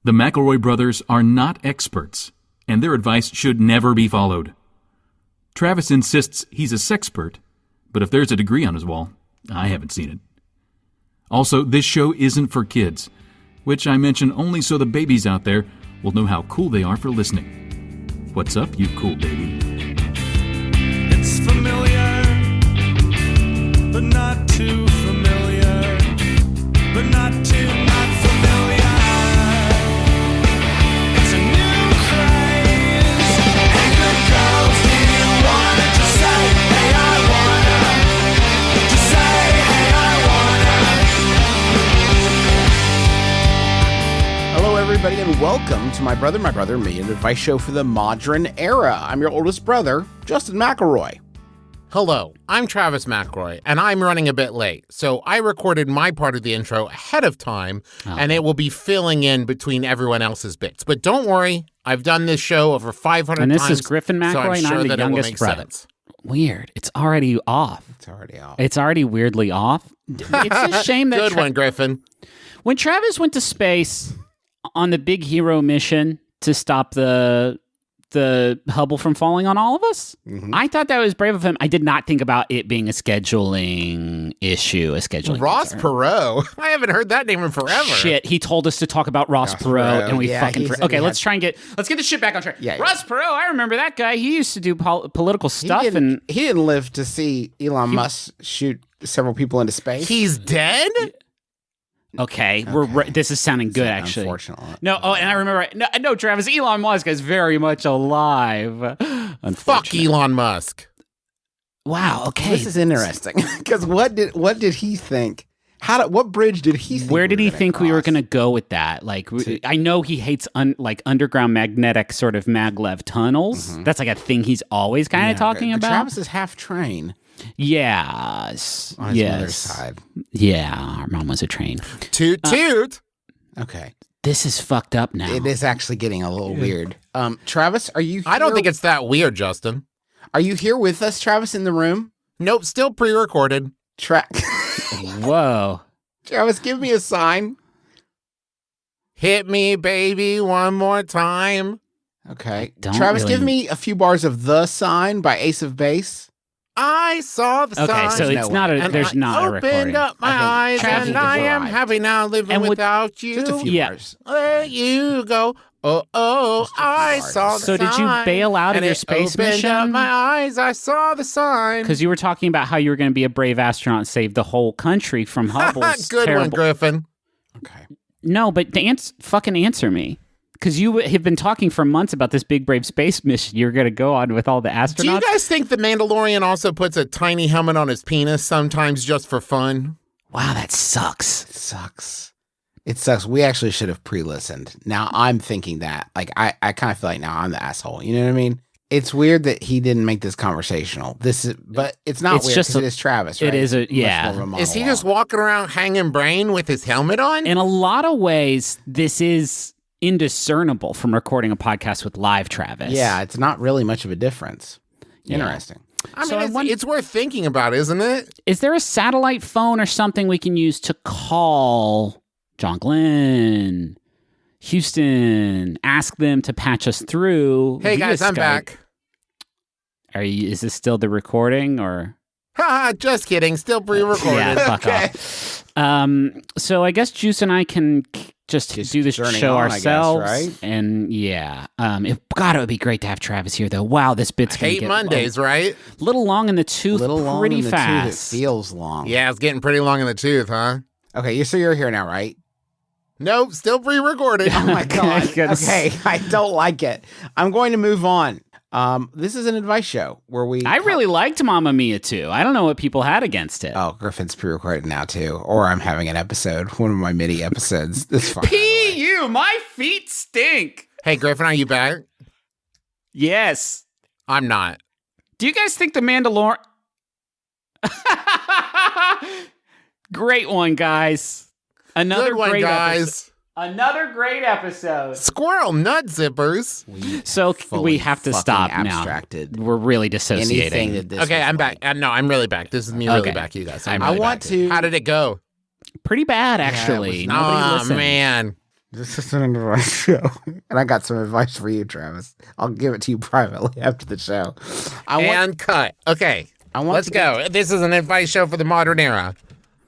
The McElroy brothers are not experts, and their advice should never be followed. Travis insists he's a sexpert, but if there's a degree on his wall, I haven't seen it. Also, this show isn't for kids, which I mention only so the babies out there will know how cool they are for listening. What's up, you cool baby? It's familiar, but not too familiar, but not too not familiar. It's a new craze. Hey, good girls, do you wanna just say, hey, I wanna? Just say, hey, I wanna. Hello, everybody, and welcome to My Brother, Me, an advice show for the modern era. I'm your oldest brother, Justin McElroy. Hello, I'm Travis McElroy, and I'm running a bit late, so I recorded my part of the intro ahead of time, and it will be filling in between everyone else's bits. But don't worry, I've done this show over 500 and times. And this is Griffin McElroy, so I'm and sure I'm the that youngest it will make brother. Sense. Weird. It's already off. It's already weirdly off. It's a shame that... Good one, Griffin. When Travis went to space on the big hero mission to stop the Hubble from falling on all of us, I thought that was brave of him. I did not think about it being a scheduling issue, Ross concern. Perot. I haven't heard that name in forever. Shit, he told us to talk about Ross Perot, and we okay. Let's get this shit back on track. Yeah. Ross Perot, I remember that guy. He used to do political stuff, He and didn't live to see Elon Musk shoot several people into space. He's dead? Okay. This is sounding good, actually. Unfortunately. No, and I remember, no, Travis, Elon Musk is very much alive. Fuck Elon Musk. Wow, okay. This is interesting, because what did he think? What bridge did he think? Where did he think we were going to go with that? Like, I know he hates underground magnetic sort of maglev tunnels. That's like a thing he's always kind of talking about. Travis is half train. Yes. On his mother's side. Yeah, our mom was a train. Toot toot. Okay. This is fucked up now. It is actually getting a little weird. Travis, are you here? I don't think it's that weird, Justin. Are you here with us, Travis, in the room? Nope, still pre-recorded. Whoa. Travis, give me a sign. Hit me, baby, one more time. Okay. Travis, give me a few bars of The Sign by Ace of Base. I saw the sign. Okay, so it's not a. There's not a recording. Opened up my eyes, and I am happy now living without you. Just a few bars. There you go. Oh, I saw the sign. So did you bail out of your space mission? Opened up my eyes, I saw the sign. Because you were talking about how you were going to be a brave astronaut and save the whole country from Hubble's Good terrible... one, Griffin. Okay. No, but fucking answer me. Because you have been talking for months about this big, brave space mission you're going to go on with all the astronauts. Do you guys think the Mandalorian also puts a tiny helmet on his penis sometimes just for fun? Wow, that sucks. It sucks. We actually should have pre-listened. Now I'm thinking that. Like, I kind of feel like now I'm the asshole. You know what I mean? It's weird that he didn't make this conversational. But it's not weird because it is Travis, right? It is Is he just walking around hanging brain with his helmet on? In a lot of ways, this is indiscernible from recording a podcast with live Travis. Yeah, it's not really much of a difference. Interesting. I mean, it's worth thinking about, isn't it? Is there a satellite phone or something we can use to call John Glenn, Houston, ask them to patch us through? Hey guys, I'm back. Is this still the recording or? Ha! Just kidding. Still pre-recorded. Yeah, fuck off. So I guess Juice and I can just do this show ourselves, right? And it would be great to have Travis here, though. Wow, this bit's gonna hate get Mondays, right? Little long in the tooth, pretty fast. It feels long. Yeah, it's getting pretty long in the tooth, huh? Okay, so you're here now, right? Nope, still pre-recorded. Oh my god. Okay, I don't like it. I'm going to move on. This is an advice show where I really liked Mamma Mia too. I don't know what people had against it. Oh, Griffin's pre-recorded now too, or I'm having an episode, one of my mini episodes. This fine. P.U. My feet stink. Hey, Griffin, are you back? Yes. I'm not. Do you guys think the Mandalorian? Great one, guys. Another Good one, great guys. Episode. Another great episode. Squirrel nut zippers. So we have to stop abstracted. now. We're really dissociating. Okay, I'm back. No, I'm really back. This is me really back, you guys. I want to. How did it go? Pretty bad, actually. Nobody listened. Man. This is an advice show. And I got some advice for you, Travis. I'll give it to you privately after the show. Cut. Okay. Let's go. This is an advice show for the modern era.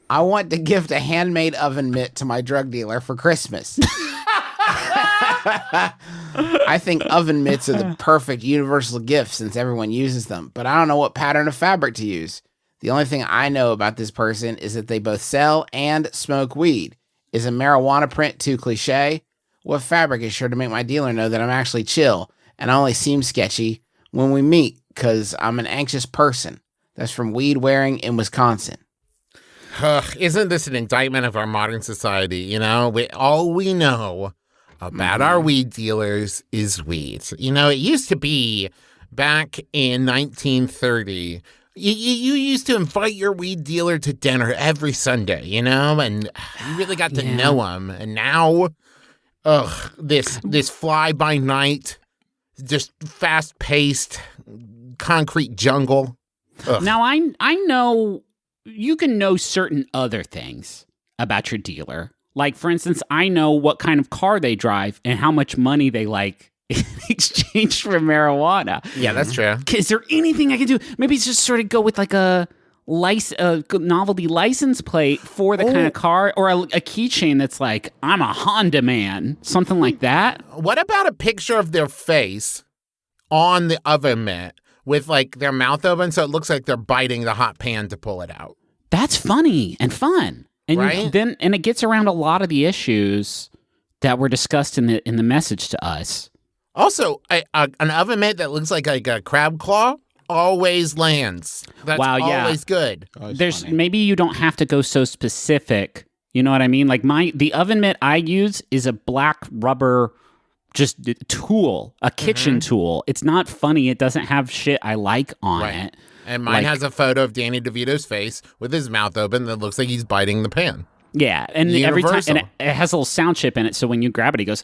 I want to gift a handmade oven mitt to my drug dealer for Christmas. I think oven mitts are the perfect universal gift since everyone uses them, but I don't know what pattern of fabric to use. The only thing I know about this person is that they both sell and smoke weed. Is a marijuana print too cliche? What fabric is sure to make my dealer know that I'm actually chill and I only seem sketchy when we meet because I'm an anxious person. That's from Weed Wearing in Wisconsin. Isn't this an indictment of our modern society? You know, all we know about our weed dealers is weed. You know, it used to be back in 1930. You used to invite your weed dealer to dinner every Sunday, you know, and you really got to know him. And now, this fly-by-night, just fast-paced, concrete jungle. Ugh. Now, I know you can know certain other things about your dealer. Like, for instance, I know what kind of car they drive and how much money they like in exchange for marijuana. Yeah, that's true. Is there anything I can do? Maybe it's just sort of go with like a novelty license plate for the kind of car, or a keychain that's like, I'm a Honda man, something like that. What about a picture of their face on the oven mitt with like their mouth open so it looks like they're biting the hot pan to pull it out? That's funny and fun. And right? and it gets around a lot of the issues that were discussed in the message to us. Also, an oven mitt that looks like a crab claw always lands. That's always good. There's funny. Maybe you don't have to go so specific. You know what I mean? Like the oven mitt I use is a black rubber just tool, a kitchen tool. It's not funny. It doesn't have shit I like on it. And mine has a photo of Danny DeVito's face with his mouth open that looks like he's biting the pan. Yeah, and every time, and it has a little sound chip in it, so when you grab it, he goes,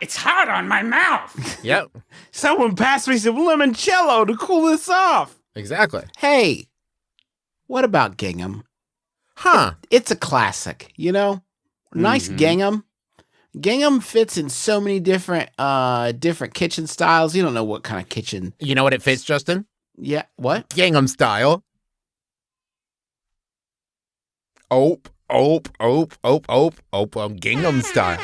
it's hot on my mouth. Yep. Someone pass me some limoncello to cool this off. Exactly. Hey, what about gingham? Huh. It's a classic, you know? Nice gingham. Gingham fits in so many different kitchen styles. You don't know what kind of kitchen. You know what it fits, Justin? Yeah, what? Gingham style. Gingham style.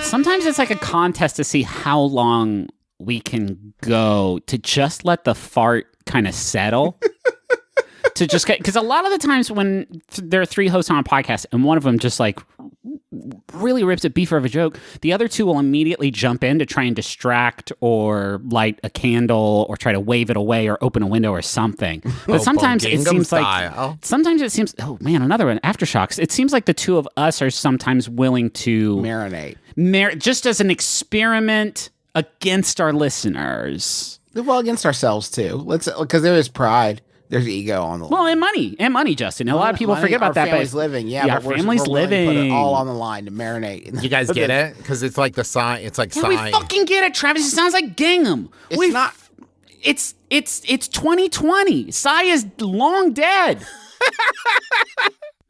Sometimes it's like a contest to see how long we can go to just let the fart kind of settle. To just get, because a lot of the times when there are three hosts on a podcast and one of them just like really rips a beefer of a joke, the other two will immediately jump in to try and distract or light a candle or try to wave it away or open a window or something. But sometimes it seems like, oh man, another one, Aftershocks. It seems like the two of us are sometimes willing to marinate, just as an experiment against our listeners. Well, against ourselves too. Because there is pride. There's ego on the line. Well, and money, Justin. A lot of people forget about that. Our family's living, our family's living. Put it all on the line to marinate. You guys get it? Because it's like it's like we fucking get it, Travis. It sounds like gingham. It's 2020. Cy is long dead.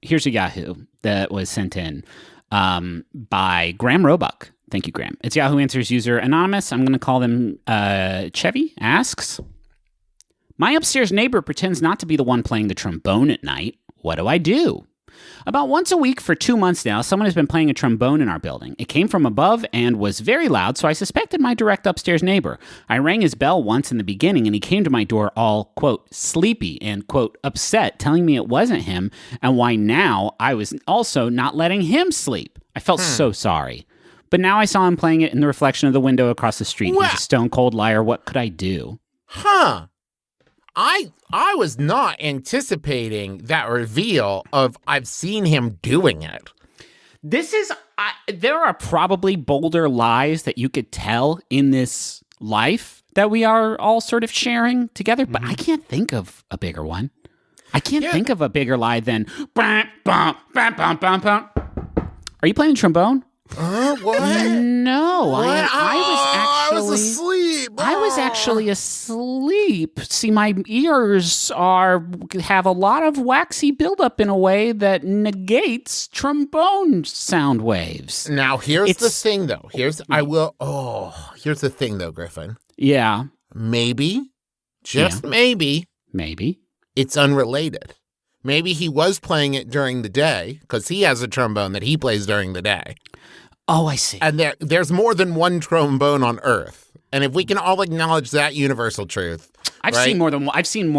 Here's a Yahoo that was sent in by Graham Roebuck. Thank you, Graham. It's Yahoo Answers user anonymous. I'm going to call them Chevy asks. My upstairs neighbor pretends not to be the one playing the trombone at night. What do I do? About once a week for 2 months now, someone has been playing a trombone in our building. It came from above and was very loud, so I suspected my direct upstairs neighbor. I rang his bell once in the beginning, and he came to my door all, quote, sleepy and, quote, upset, telling me it wasn't him, and why now I was also not letting him sleep. I felt so sorry. But now I saw him playing it in the reflection of the window across the street. He's a stone cold liar. What could I do? Huh. I was not anticipating that reveal of I've seen him doing it. There are probably bolder lies that you could tell in this life that we are all sort of sharing together, but I can't think of a bigger one. I can't think of a bigger lie than bam, bam, bam, bam, bam, bam. Are you playing trombone? What? No, What? I was asleep. I was was actually asleep. See, my ears have a lot of waxy buildup in a way that negates trombone sound waves. Now, here's the thing, though. Here's the thing, though, Griffin. Yeah. Maybe, just maybe, it's unrelated. Maybe he was playing it during the day because he has a trombone that he plays during the day. Oh, I see. And there's more than one trombone on Earth. And if we can all acknowledge that universal truth. I've seen more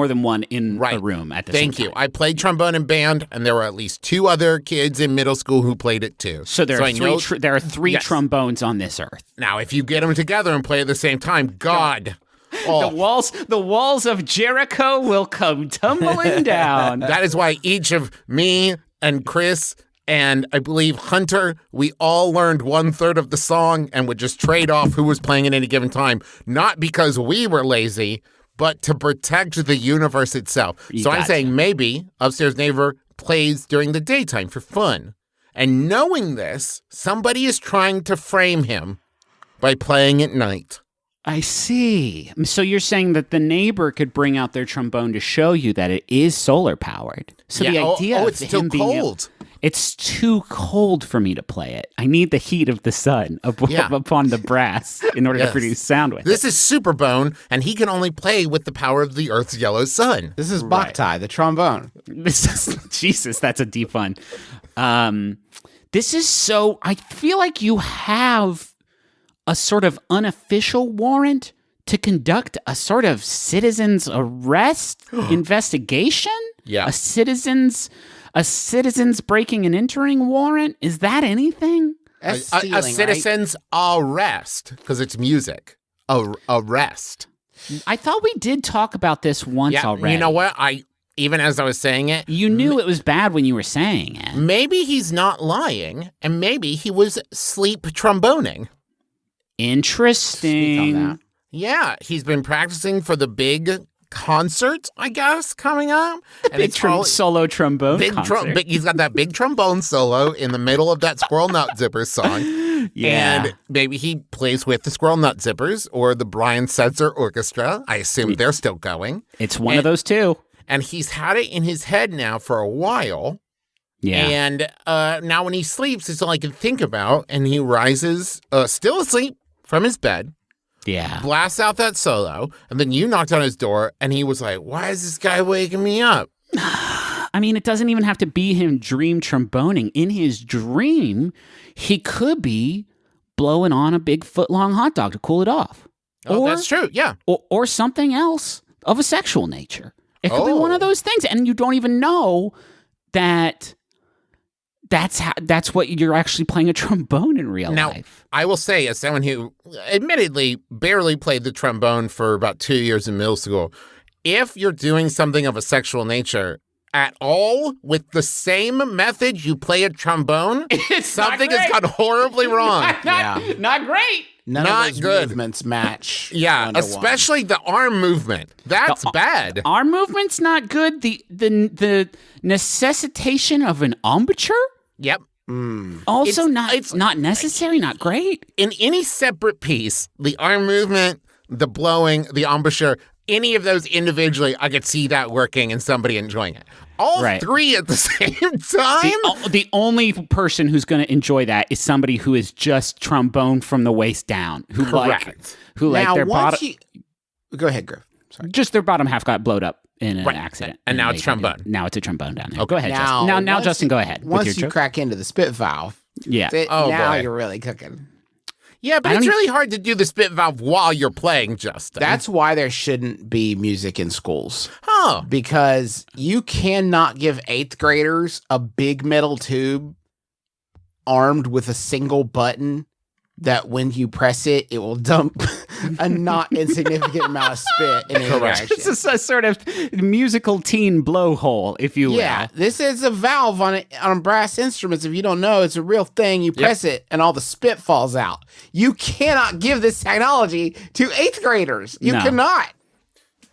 than one in a room at the same time. Thank you. I played trombone in band, and there were at least 2 other kids in middle school who played it too. So there are three trombones on this earth. Now, if you get them together and play at the same time, God. Oh. The walls of Jericho will come tumbling down. That is why each of me and Chris and I believe Hunter, we all learned 1/3 of the song and would just trade off who was playing at any given time, not because we were lazy, but to protect the universe itself. I'm saying maybe Upstairs Neighbor plays during the daytime for fun. And knowing this, somebody is trying to frame him by playing at night. I see. So you're saying that the neighbor could bring out their trombone to show you that it is solar powered. So the idea of it's him still being cold. It's too cold for me to play it. I need the heat of the sun upon the brass in order to produce sound with This is Superbone, and he can only play with the power of the Earth's yellow sun. This is Boktai, the trombone. Jesus, that's a deep one. This is so... I feel like you have a sort of unofficial warrant to conduct a sort of citizen's arrest investigation? Yeah. A citizen's breaking and entering warrant? Is that anything? A citizen's arrest, because it's music. Arrest. I thought we did talk about this once already. You know what? Even as I was saying it, you knew it was bad when you were saying it. Maybe he's not lying, and maybe he was sleep tromboning. Interesting. Speak on that. Yeah, he's been practicing for the big concert, I guess, coming up. And big solo trombone concert. He's got that big trombone solo in the middle of that Squirrel Nut Zippers song. Yeah. And maybe he plays with the Squirrel Nut Zippers or the Brian Setzer Orchestra. I assume they're still going. It's one of those two. And he's had it in his head now for a while. Yeah. And now when he sleeps, it's all I can think about. And he rises, still asleep, from his bed. Yeah. Blasts out that solo. And then you knocked on his door, and he was like, why is this guy waking me up? I mean, it doesn't even have to be him dream tromboning. In his dream, he could be blowing on a big foot-long hot dog to cool it off. Oh, that's true. Yeah. Or something else of a sexual nature. It could be one of those things. And you don't even know that that's what you're actually playing a trombone in real life. I will say, as someone who admittedly barely played the trombone for about 2 years in middle school, if you're doing something of a sexual nature at all with the same method you play a trombone, something has gone horribly wrong. Not great. None Not of those good. movements match. Yeah, 1-1. especially the arm movement. That's bad. Arm movement's not good. The necessitation of an embouchure? Yep. Also not necessary, not great. In any separate piece, the arm movement, the blowing, the embouchure, any of those individually, I could see that working and somebody enjoying it. All three at the same time? The only person who's going to enjoy that is somebody who is just trombone from the waist down. Who Correct. Like their bottom... Go ahead, Griff. Sorry. Just their bottom half got blowed up in an accident. And now it's trombone. Now it's a trombone down there. Okay. Go ahead, Justin. Now Justin, go ahead. Once you crack into the spit valve, yeah. Now you're really cooking. Yeah, but it's really hard to do the spit valve while you're playing, Justin. That's why there shouldn't be music in schools. Huh. Because you cannot give 8th graders a big metal tube armed with a single button that when you press it, it will dump a not insignificant amount of spit in any direction. This is a sort of musical teen blowhole, if you will. Yeah, this is a valve on brass instruments. If you don't know, it's a real thing. You press it, and all the spit falls out. You cannot give this technology to 8th graders. You cannot.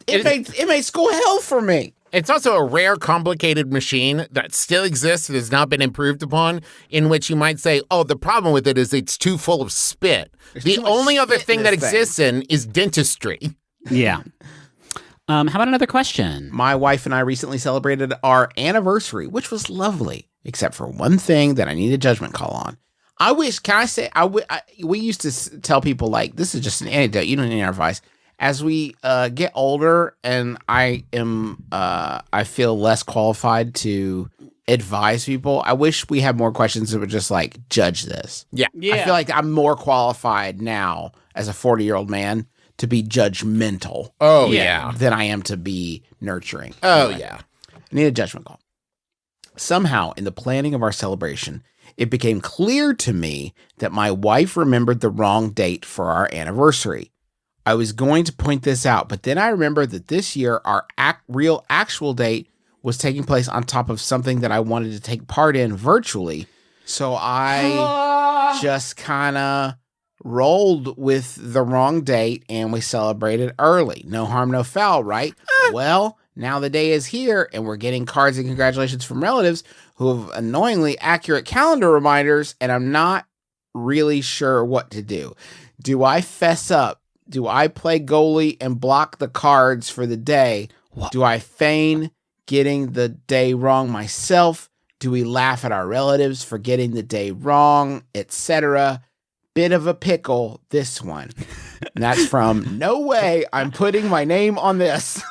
It made school hell for me. It's also a rare, complicated machine that still exists and has not been improved upon, in which you might say, oh, the problem with it is it's too full of spit. The too much only other spit in thing that this thing. exists in is dentistry. Yeah. How about another question? My wife and I recently celebrated our anniversary, which was lovely, except for one thing that I need a judgment call on. I wish, can I say, we used to tell people, like, this is just an anecdote, you don't need our advice. As we get older and I feel less qualified to advise people, I wish we had more questions that would just, like, judge this. Yeah. I feel like I'm more qualified now as a 40-year-old man to be judgmental Oh, yeah. than I am to be nurturing. Oh, Anyway, yeah. I need a judgment call. Somehow, in the planning of our celebration, it became clear to me that my wife remembered the wrong date for our anniversary. I was going to point this out, but then I remembered that this year our real actual date was taking place on top of something that I wanted to take part in virtually. So I just kind of rolled with the wrong date and we celebrated early. No harm, no foul, right? Well, now the day is here and we're getting cards and congratulations from relatives who have annoyingly accurate calendar reminders, and I'm not really sure what to do. Do I fess up? Do I play goalie and block the cards for the day? Do I feign getting the day wrong myself? Do we laugh at our relatives for getting the day wrong, etc.? Bit of a pickle, this one. And that's from No Way I'm Putting My Name on This.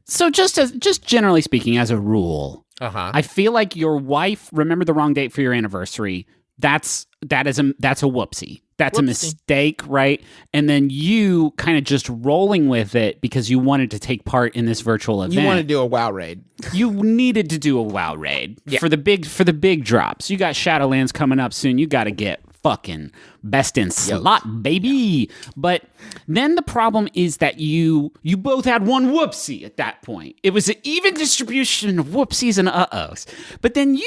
Just generally speaking, as a rule, Uh-huh. I feel like your wife remembered the wrong date for your anniversary. That's a whoopsie. That's a Whoopsie. mistake, right? And then you kind of just rolling with it because you wanted to take part in this virtual event. You want to do a WoW raid. You needed to do a WoW raid for the big drops. You got Shadowlands coming up soon. You got to get fucking best in slot, baby. But then the problem is that you both had one whoopsie at that point. It was an even distribution of whoopsies and uh-ohs. But then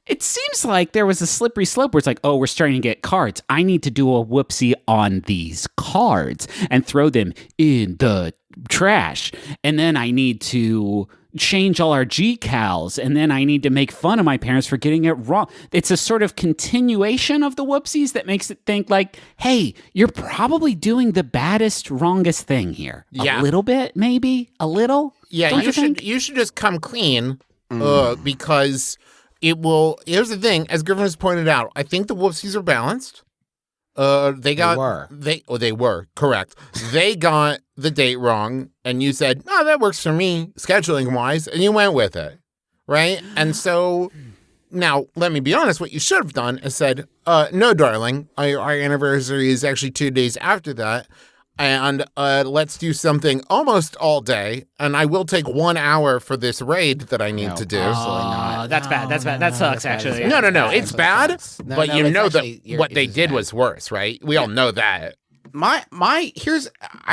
it seems like there was a slippery slope where it's like, oh, we're starting to get cards. I need to do a whoopsie on these cards and throw them in the trash. And then I need to change all our GCals. And then I need to make fun of my parents for getting it wrong. It's a sort of continuation of the whoopsies that makes it think like, hey, you're probably doing the baddest, wrongest thing here. Yeah. A little bit, maybe? A little? Yeah, Don't you should just come clean because it will. Here's the thing, as Griffin has pointed out, I think the whoopsies are balanced. They were correct. They got the date wrong, and you said, "Oh, that works for me, scheduling wise," and you went with it, right? And so now, let me be honest. What you should have done is said, "No, darling, our anniversary is actually 2 days after that." And let's do something almost all day, and I will take 1 hour for this raid that I need to do. Absolutely not. That's bad. That's bad. That sucks, actually. No, it's bad, No, but no, you it's know actually- that what they it's did bad. was worse, right? We all know that. I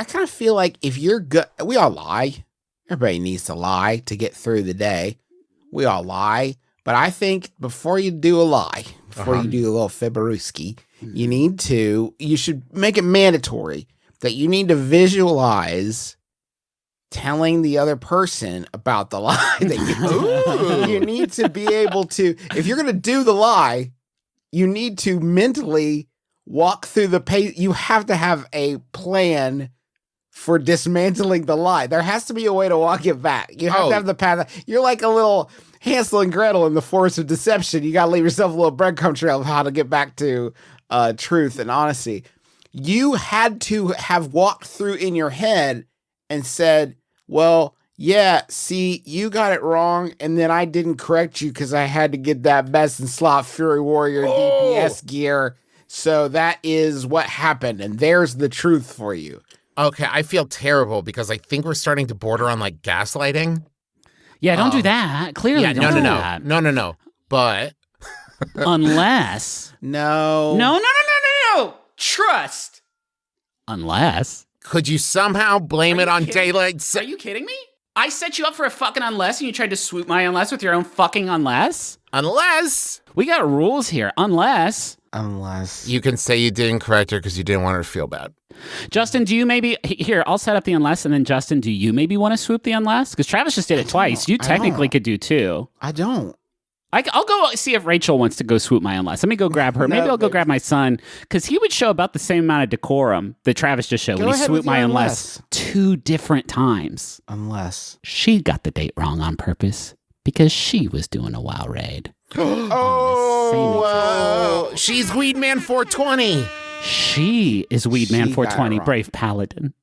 kind of feel like if you're good, we all lie. Everybody needs to lie to get through the day. We all lie. But I think before you do a lie, before you do a little fibberooski, you should make it mandatory that you need to visualize telling the other person about the lie that you need to be able to, if you're going to do the lie, you need to mentally walk through the page. You have to have a plan for dismantling the lie. There has to be a way to walk it back. You have to have the path. You're like a little Hansel and Gretel in the Forest of Deception. You got to leave yourself a little breadcrumb trail of how to get back to truth and honesty. You had to have walked through in your head and said, well, yeah, see, you got it wrong, and then I didn't correct you because I had to get that best in slot Fury Warrior DPS gear. So that is what happened, and there's the truth for you. Okay, I feel terrible because I think we're starting to border on like gaslighting. Yeah, don't do that. Clearly, Yeah, don't do that. no. But Unless. No. No. Trust. Unless. could you somehow blame Are it you on kidding? daylight? Are you kidding me? I set you up for a fucking unless and you tried to swoop my unless with your own fucking unless? Unless We got rules here. Unless Unless You can say you didn't correct her because you didn't want her to feel bad. Justin, do you maybe here? I'll set up the unless, and then Justin, do you maybe want to swoop the unless? Because Travis just did it twice. You technically could do two. I don't. I'll go see if Rachel wants to go swoop my unless. Let me go grab her. Maybe I'll go grab my son because he would show about the same amount of decorum that Travis just showed when he swooped my unless 2 different times. Unless She got the date wrong on purpose because she was doing a WoW raid. Oh, she's Weedman 420. She is Weedman She got it 420, wrong. brave paladin.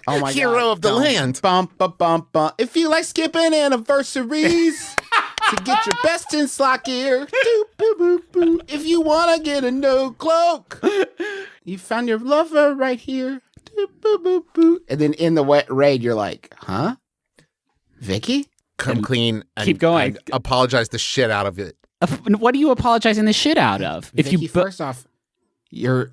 oh my Hero God, of the don't. land. Bump, bump, bump, bump. If you like skipping anniversaries to get your best in slot gear, doo, boo, boo, boo. If you want to get a no cloak, you found your lover right here. Doo, boo, boo, boo. And then in the wet raid, you're like, huh? Vicky? Come clean and Keep going. and apologize the shit out of it. What are you apologizing the shit out of? If Vicky, you first off, your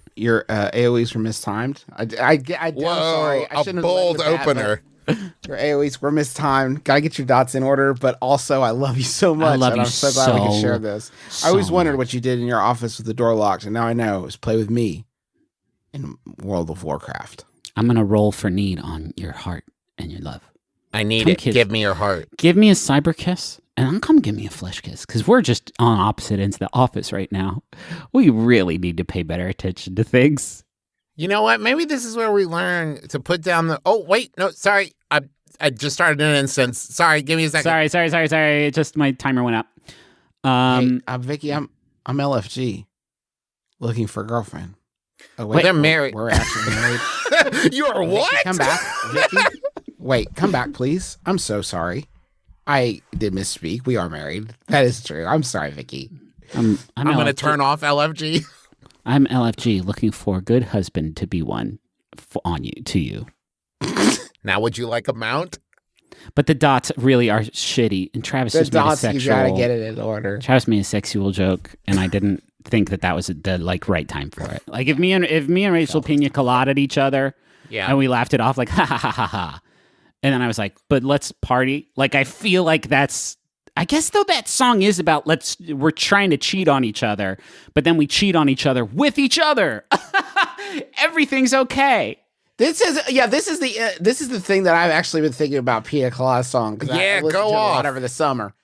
AOE's were mistimed. I'm sorry. I shouldn't have led bold with that, opener. but Your AOE's were mistimed. Gotta get your dots in order, but also I love you so much. love and you I'm so glad we can so, share this. I always so wondered what you did in your office with the door locked, and now I know. It was play with me in World of Warcraft. I'm gonna roll for need on your heart and your love. I need Come it. kiss. Give me your heart. Give me a cyber kiss, and then come give me a flesh kiss, because we're just on opposite ends of the office right now. We really need to pay better attention to things. You know what? Maybe this is where we learn to put down the. Oh wait, no, sorry. I just started an instance. Sorry, give me a second. Sorry. Just my timer went up. Hey, Vicky, I'm LFG, looking for a girlfriend. Oh Wait, they're we're- married. We're actually married. You're Vicky, what? come back, Vicky. Wait, come back, please. I'm so sorry. I did misspeak. We are married. That is true. I'm sorry, Vicky. I'm going to LFG. turn off LFG. I'm LFG, looking for a good husband to be one to you. Now, would you like a mount? But the dots really are shitty, and Travis The just made a dots, sexual. you gotta get it in order. Travis made a sexual joke, and I didn't think that was the right time for it. Like if me and Rachel Pina coladed each other, Yeah. and we laughed it off like ha ha ha ha ha, and then I was like, but let's party. Like I feel like that's. I guess though that song is about we're trying to cheat on each other, but then we cheat on each other with each other. Everything's okay. This is the thing that I've actually been thinking about Pina Colada song. 'Cause Yeah, I listened go to it a off. lot over the summer.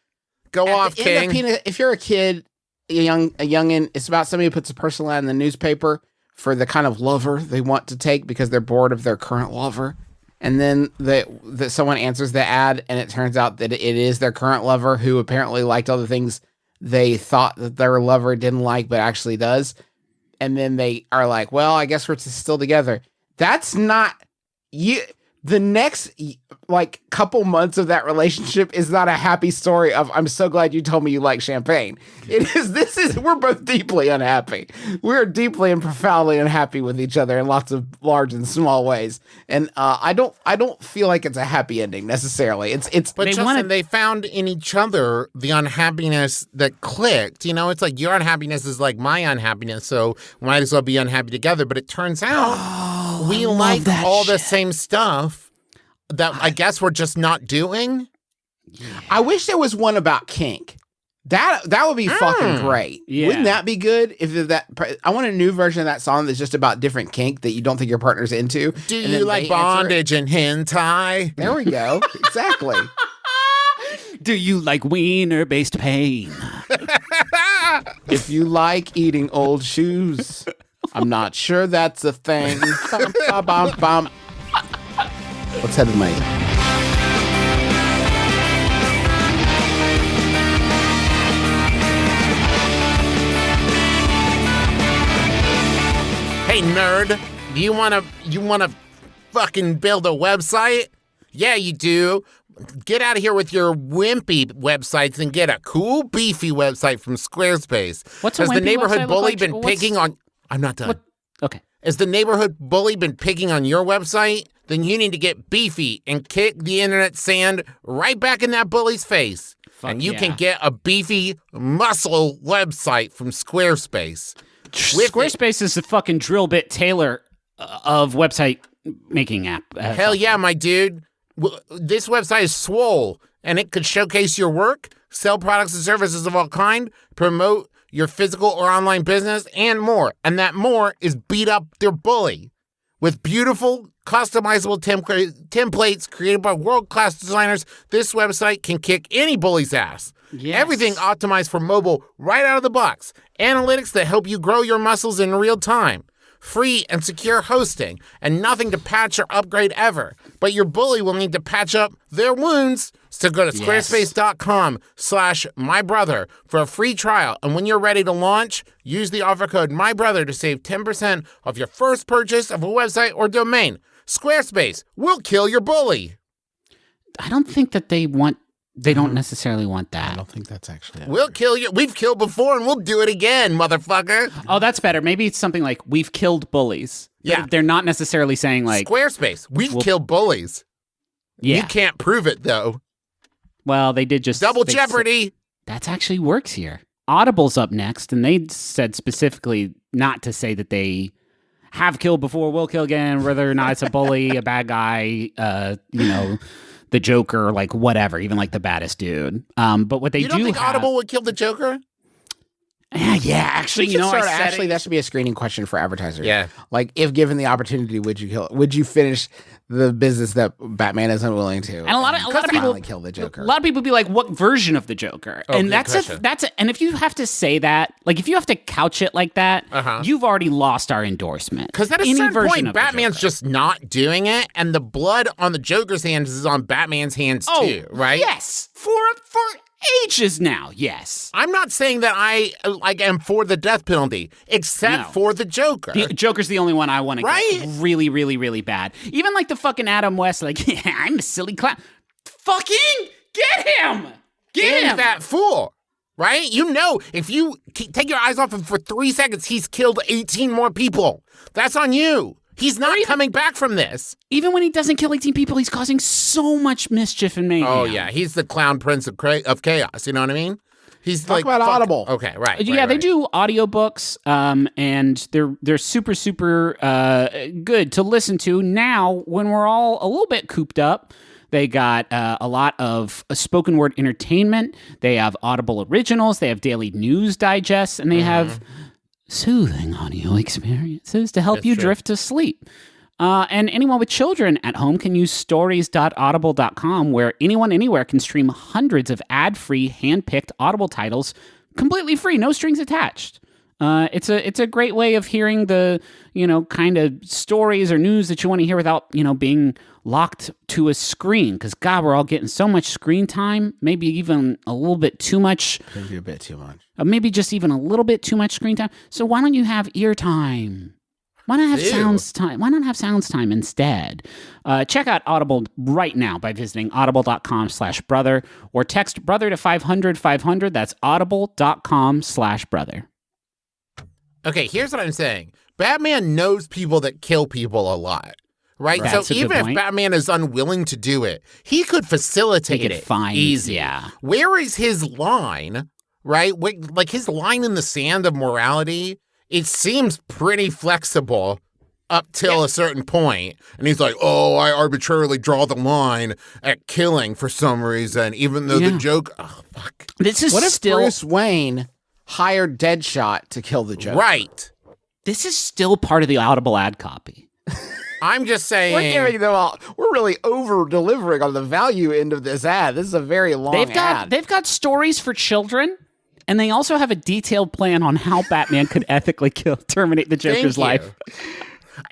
Go At off, the end of King. Pina, if you're a kid, a youngin, it's about somebody who puts a personal ad in the newspaper for the kind of lover they want to take because they're bored of their current lover. And then someone answers the ad, and it turns out that it is their current lover who apparently liked all the things they thought that their lover didn't like, but actually does. And then they are like, well, I guess we're still together. That's not you. The next couple months of that relationship is not a happy story of I'm so glad you told me you like champagne. We're both deeply unhappy. We're deeply and profoundly unhappy with each other in lots of large and small ways. And I don't feel like it's a happy ending necessarily. But They Justin, they found in each other the unhappiness that clicked. You know, it's like your unhappiness is like my unhappiness, so we might as well be unhappy together. But it turns out we like that all the shit. same stuff that I guess we're just not doing. I wish there was one about kink. That would be fucking great. Yeah. Wouldn't that be good? I want a new version of that song that's just about different kink that you don't think your partner's into. Do and you then like they answer it. bondage and hentai? There we go. Exactly. Do you like wiener-based pain? If you like eating old shoes, I'm not sure that's a thing. Bum, bum, bum, bum. Let's head to the money. Hey nerd, do you wanna fucking build a website? Yeah, you do. Get out of here with your wimpy websites and get a cool, beefy website from Squarespace. What's a Has the wimpy neighborhood website look bully like? been What's- picking on? I'm not done. Okay. Has the neighborhood bully been picking on your website? Then you need to get beefy and kick the internet sand right back in that bully's face. And you can yeah. get a beefy muscle website from Squarespace. With it. Squarespace is the fucking drill bit Taylor of website making app. Hell yeah, my dude. This website is swole, and it could showcase your work sell products and services of all kind, promote your physical or online business, and more. And that more is beat up their bully. With beautiful, customizable templates created by world-class designers, this website can kick any bully's ass. Yes. Everything optimized for mobile right out of the box. Analytics that help you grow your muscles in real time. Free and secure hosting, and nothing to patch or upgrade ever. But your bully will need to patch up their wounds. So go to squarespace.com/mybrother for a free trial. And when you're ready to launch, use the offer code MyBrother to save 10% off your first purchase of a website or domain. Squarespace will kill your bully. I don't think that they don't necessarily want I that. don't think that's actually it. We'll kill you. We've killed before and we'll do it again, motherfucker. Oh, that's better. Maybe it's something like, we've killed bullies. Yeah. They're not necessarily saying like, Squarespace, we've killed bullies. yeah. You can't prove it, though. Well, they did just... Double they jeopardy. That actually works here. Audible's up next, and they said specifically not to say that they have killed before, will kill again, whether or not it's a bully, a bad guy, the Joker, like whatever, even like the baddest dude. But what they You don't do think have... Audible would kill the Joker? Yeah, actually, We you should know, start, I said actually, it. that should be a screening question for advertisers. Yeah. Like, if given the opportunity, would you kill? Would you finish the business that Batman is unwilling to? And a lot of people finally kill the Joker. A lot of people be like, "What version of the Joker?" Oh, and good that's question. and if you have to say that, like if you have to couch it like that, you've already lost our endorsement. Because at a Any certain version point, of the Batman's Joker. just not doing it, and the blood on the Joker's hands is on Batman's hands too, right? Yes, for ages now. Yes, I'm not saying that I am for the death penalty, except No. for the Joker. the Joker's the only one I want to Right? get really, really, really bad. Even like the fucking Adam West, like yeah, I'm a silly clown. Fucking get him, get And him. that fool, right? You know, if you take your eyes off him for 3 seconds, he's killed 18 more people. That's on you. He's not coming back from this. Even when he doesn't kill 18 people, he's causing so much mischief and mayhem. Oh yeah, he's the clown prince of chaos. You know what I mean? He's Talk like about Audible. Okay, right. Yeah, right, they right. do audiobooks, and they're super good to listen to now when we're all a little bit cooped up. They got a lot of spoken word entertainment. They have Audible originals. They have daily news digests, and they have soothing audio experiences to help That's you true. drift to sleep. And anyone with children at home can use stories.audible.com, where anyone anywhere can stream hundreds of ad-free, hand-picked Audible titles completely free, no strings attached. It's a great way of hearing the, kind of stories or news that you want to hear without, being locked to a screen. Because, God, we're all getting so much screen time, maybe even a little bit too much. Maybe a bit too much. Maybe just even a little bit too much screen time. So why don't you have ear time? Why not have Ew. sounds time? Why not have sounds time instead? Check out Audible right now by visiting audible.com/brother or text brother to 500-500. That's audible.com/brother. Okay, here's what I'm saying. Batman knows people that kill people a lot. Right? That's So a good even if point. Batman is unwilling to do it, he could facilitate He could it find- easy. yeah. Where is his line? Right? Like his line in the sand of morality, it seems pretty flexible up till a certain point. And he's like, oh, I arbitrarily draw the line at killing for some reason, even though the Yeah. joke, oh, fuck. This is What if still Bruce Wayne hired Deadshot to kill the Joker? Right. this is still part of the Audible ad copy. I'm just saying. We're carrying them all. We're really over delivering on the value end of this ad. This is a very long ad. They've got stories for children, and they also have a detailed plan on how Batman could ethically terminate the Joker's Thank life. you.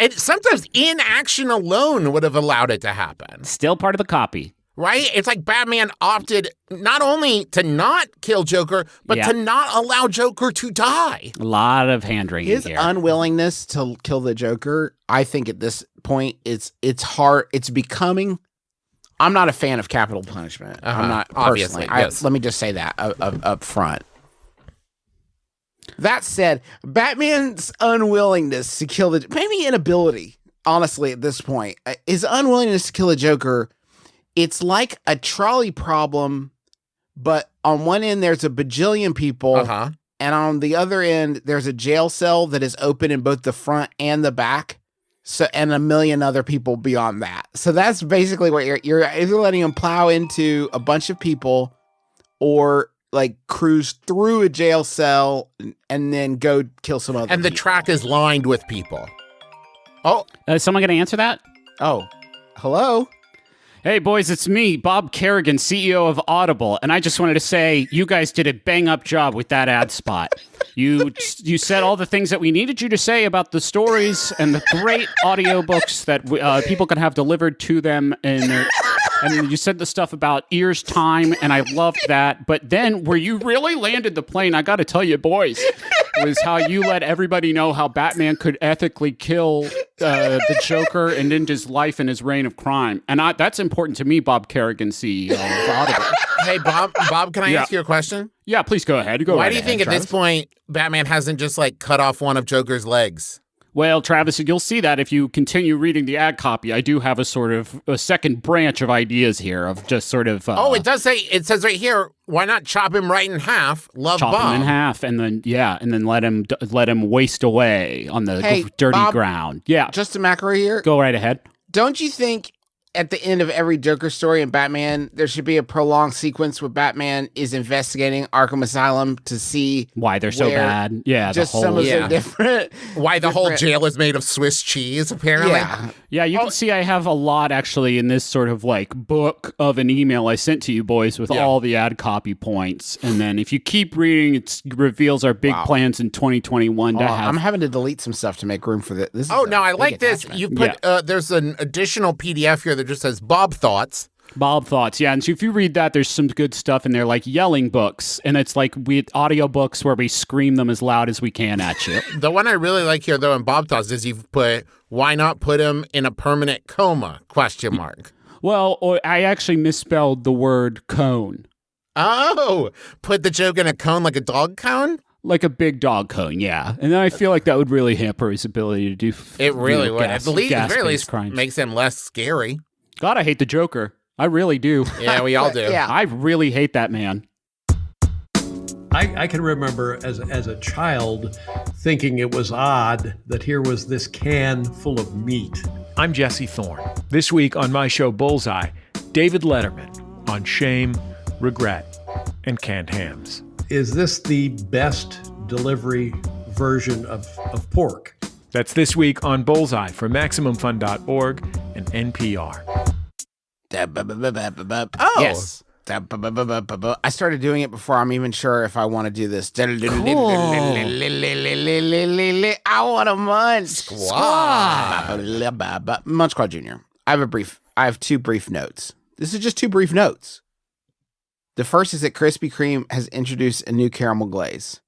And sometimes inaction alone would have allowed it to happen. Still part of the copy. Right? It's like Batman opted not only to not kill Joker, but Yeah. to not allow Joker to die. A lot of hand wringing His here. unwillingness to kill the Joker, I think at this point, it's hard. It's becoming. I'm not a fan of capital punishment. I'm not Obviously, personally. yes. Let me just say that up front. That said, Batman's unwillingness to kill the maybe inability, honestly, at this point, his unwillingness to kill the Joker. It's like a trolley problem, but on one end there's a bajillion people. Uh-huh. And on the other end, there's a jail cell that is open in both the front and the back. So, and a million other people beyond that. So that's basically what you're letting them plow into a bunch of people or like cruise through a jail cell and then go kill some other And the people. track is lined with people. Oh, Is someone going to answer that? Oh, hello? Hey, boys, it's me, Bob Kerrigan, CEO of Audible, and I just wanted to say you guys did a bang-up job with that ad spot. You said all the things that we needed you to say about the stories and the great audiobooks that people can have delivered to them, and you said the stuff about ears time, and I loved that. But then where you really landed the plane, I got to tell you, boys, was how you let everybody know how Batman could ethically kill the Joker and end his life and his reign of crime. And that's important to me, Bob Kerrigan, CEO of Audible. hey, Bob, can I ask you a question? Yeah, please go ahead. Why do you think at this point Batman hasn't just like cut off one of Joker's legs? Well, Travis, you'll see that if you continue reading the ad copy. I do have a sort of a second branch of ideas here of just sort of... it says right here, why not chop him right in half? Love chop Bob. him in half and then let him waste away on the dirty Bob, ground. Yeah, Justin McElroy here. go right ahead. Don't you think at the end of every Joker story in Batman, there should be a prolonged sequence where Batman is investigating Arkham Asylum to see Why they're so where bad. Yeah, just the whole... some of yeah. the different... Why the whole jail is made of Swiss cheese, apparently. Yeah. Yeah, you can see I have a lot actually in this sort of like book of an email I sent to you boys with all the ad copy points. And then if you keep reading, it reveals our big plans in 2021 to have... I'm having to delete some stuff to make room for this. Oh, no, I like this. You put there's an additional PDF here that just says Bob Thoughts. Bob Thoughts, yeah. And so if you read that, there's some good stuff in there, like yelling books. And it's like audio books where we scream them as loud as we can at you. The one I really like here, though, in Bob Thoughts is you've put, why not put him in a permanent coma, ? Well, I actually misspelled the word cone. Oh, put the joke in a cone like a dog cone? Like a big dog cone, yeah. And then I feel like that would really hamper his ability to do... It really would. At the very least, crimes. makes him less scary. God, I hate the Joker. I really do. Yeah, we all do. Yeah. I really hate that man. I can remember as a child thinking it was odd that here was this can full of meat. I'm Jesse Thorne. This week on my show Bullseye, David Letterman on shame, regret, and canned hams. Is this the best delivery version of pork? That's this week on Bullseye from MaximumFun.org and NPR. Oh. Yes. I started doing it before I'm even sure if I want to do this. I want to munch. Munch Squad Jr. I have two brief notes. This is just two brief notes. The first is that Krispy Kreme has introduced a new caramel glaze.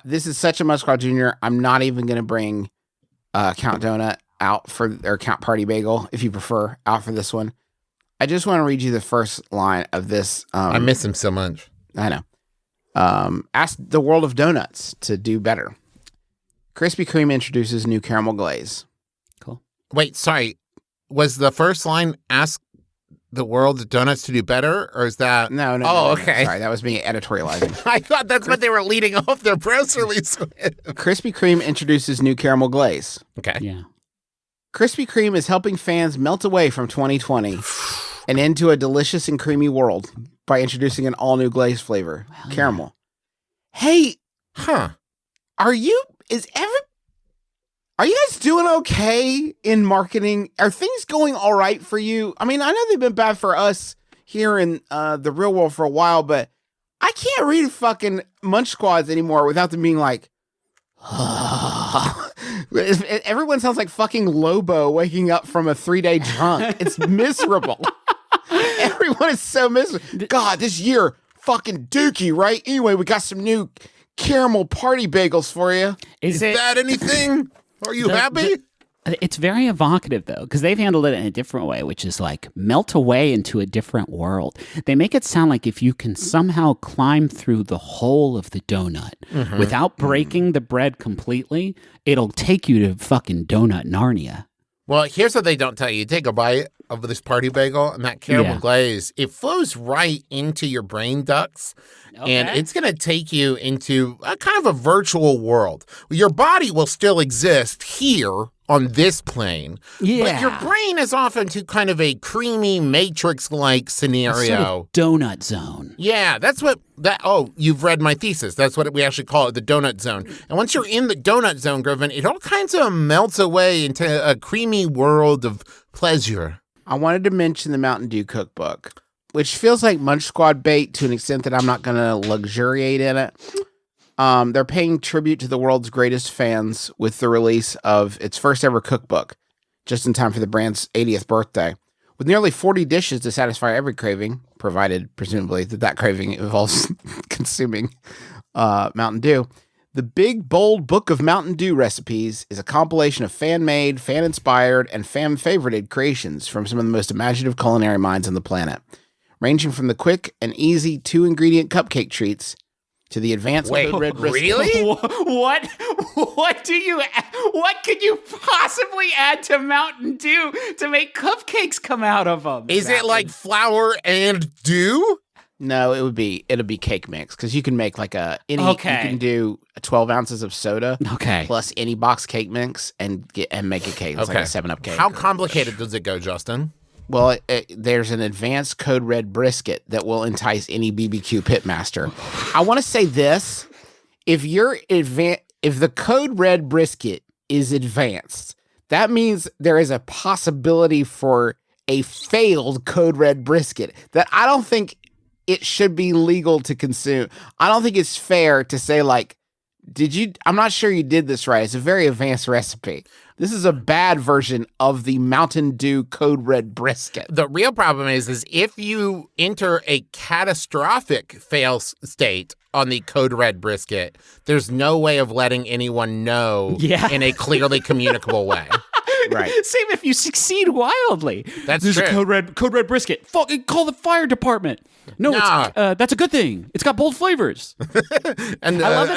This is such a Munch Squad Jr. I'm not even going to bring Count Donut out or Count Party Bagel, if you prefer, out for this one. I just want to read you the first line of this. I miss him so much. I know. Ask the world of donuts to do better. Krispy Kreme introduces new caramel glaze. Cool. Wait, sorry. Was the first line ask the world of donuts to do better, or is that... No. Okay. Sorry, that was me editorializing. I thought that's what they were leading off their press release with. Krispy Kreme introduces new caramel glaze. Okay. Yeah. Krispy Kreme is helping fans melt away from 2020 and into a delicious and creamy world by introducing an all-new glaze flavor, caramel. Hey, are you guys doing okay in marketing? Are things going all right for you? I mean, I know they've been bad for us here in the real world for a while, but I can't read fucking Munch Squads anymore without them being like, everyone sounds like fucking Lobo waking up from a 3-day drunk. It's miserable. Everyone is so miserable. God, this year, fucking dookie, right? Anyway, we got some new caramel party bagels for you. Is that anything? Are you happy? It's very evocative, though, because they've handled it in a different way, which is like melt away into a different world. They make it sound like if you can somehow climb through the whole of the donut without breaking the bread completely, it'll take you to fucking donut Narnia. Well, here's what they don't tell you. You take a bite. of this party bagel and that caramel Yeah. glaze, it flows right into your brain ducts. And Okay. it's going to take you into a kind of a virtual world. Your body will still exist here on this plane. Yeah. But your brain is off into kind of a creamy Matrix-like scenario. Sort of donut zone. Yeah, that's what you've read my thesis. That's what we actually call it, the donut zone. And once you're in the donut zone, Griffin, it all kinds of melts away into a creamy world of pleasure. I wanted to mention the Mountain Dew Cookbook, which feels like Munch Squad bait to an extent that I'm not going to luxuriate in it. They're paying tribute to the world's greatest fans with the release of its first ever cookbook, just in time for the brand's 80th birthday. With nearly 40 dishes to satisfy every craving, provided, presumably, that craving involves consuming Mountain Dew, the Big Bold Book of Mountain Dew Recipes is a compilation of fan-made, fan-inspired, and fan-favorited creations from some of the most imaginative culinary minds on the planet, ranging from the quick and easy 2-ingredient cupcake treats to the advanced Wait, red brisket. really? What could you possibly add to Mountain Dew to make cupcakes come out of them? Is it like flour and dew? No, it'll be cake mix because you can make like you Okay. can do 12 ounces of soda Okay. plus any box cake mix and make a cake. It's like a 7-Up cake. How complicated does it go, Justin? Well, there's an advanced code red brisket that will entice any BBQ pitmaster. I want to say this: if the code red brisket is advanced, that means there is a possibility for a failed code red brisket that I don't think it should be legal to consume. I don't think it's fair to say like, I'm not sure you did this right. It's a very advanced recipe. This is a bad version of the Mountain Dew Code Red brisket. The real problem is if you enter a catastrophic fail state on the Code Red brisket, there's no way of letting anyone know in a clearly communicable way. Right. Same if you succeed wildly. That's There's true. a code red brisket. Fucking call the fire department. No, Nah. that's a good thing. It's got bold flavors. And I love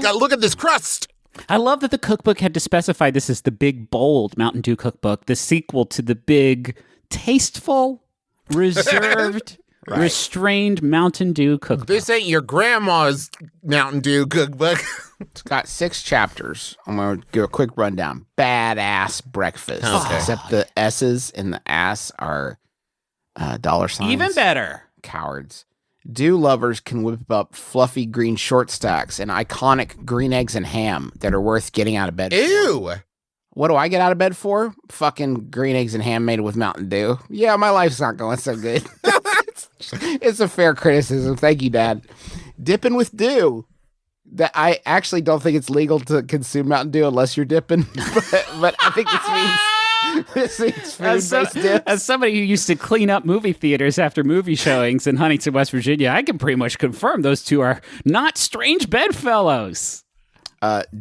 that look at this crust. I love that the cookbook had to specify this is the Big Bold Mountain Dew Cookbook, the sequel to the big, tasteful, reserved, restrained Mountain Dew Cookbook. This ain't your grandma's Mountain Dew cookbook. It's got 6 chapters. I'm going to give a quick rundown. Badass breakfast. Okay. Except the S's in the ass are dollar signs. Even better. Cowards. Dew lovers can whip up fluffy green short stacks and iconic green eggs and ham that are worth getting out of bed for. Ew. What do I get out of bed for? Fucking green eggs and ham made with Mountain Dew. Yeah, my life's not going so good. It's a fair criticism. Thank you, Dad. Dipping with Dew. That I actually don't think it's legal to consume Mountain Dew unless you're dipping, but I think this means food-based dips. As somebody who used to clean up movie theaters after movie showings in Huntington, West Virginia, I can pretty much confirm those two are not strange bedfellows.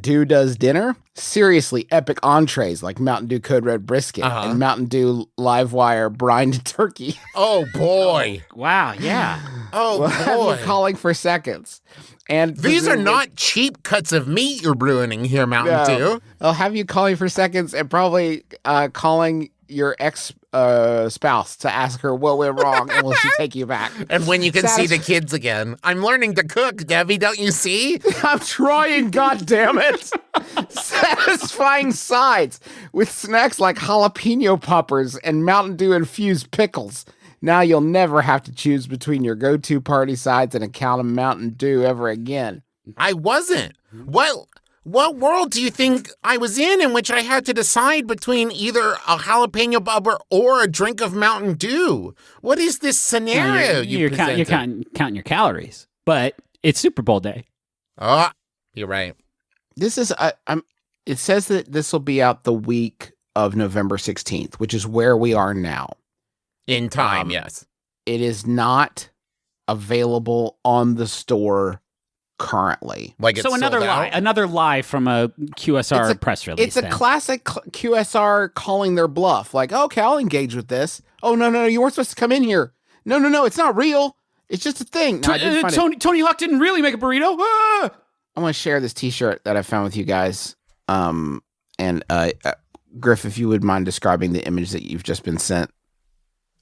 Dew does dinner. Seriously epic entrees like Mountain Dew Code Red brisket and Mountain Dew live wire brined turkey. Oh, boy. Wow, yeah. Oh, We're boy. calling for seconds. And These are presumably- not cheap cuts of meat you're ruining here, Mountain Dew. I'll have you calling for seconds and probably calling your ex spouse to ask her what went wrong and will she take you back. And when you can see the kids again. I'm learning to cook, Debbie, don't you see? I'm trying, goddammit. Satisfying sides with snacks like jalapeno poppers and Mountain Dew infused pickles. Now you'll never have to choose between your go-to party sides and a can of Mountain Dew ever again. I wasn't. What world do you think I was in which I had to decide between either a jalapeno popper or a drink of Mountain Dew? What is this scenario You're presented? counting your calories, but it's Super Bowl day. Oh, you're right. This is it says that this will be out the week of November 16th, which is where we are now. In time, yes. It is not available on the store currently. Like it's So another sold lie, out? another lie from a QSR press release. It's a then. classic QSR calling their bluff. Like, okay, I'll engage with this. Oh, no, you weren't supposed to come in here. No, it's not real. It's just a thing. No, I didn't find it. Tony Hawk didn't really make a burrito. Ah! I want to share this T-shirt that I found with you guys. And Griff, if you would mind describing the image that you've just been sent.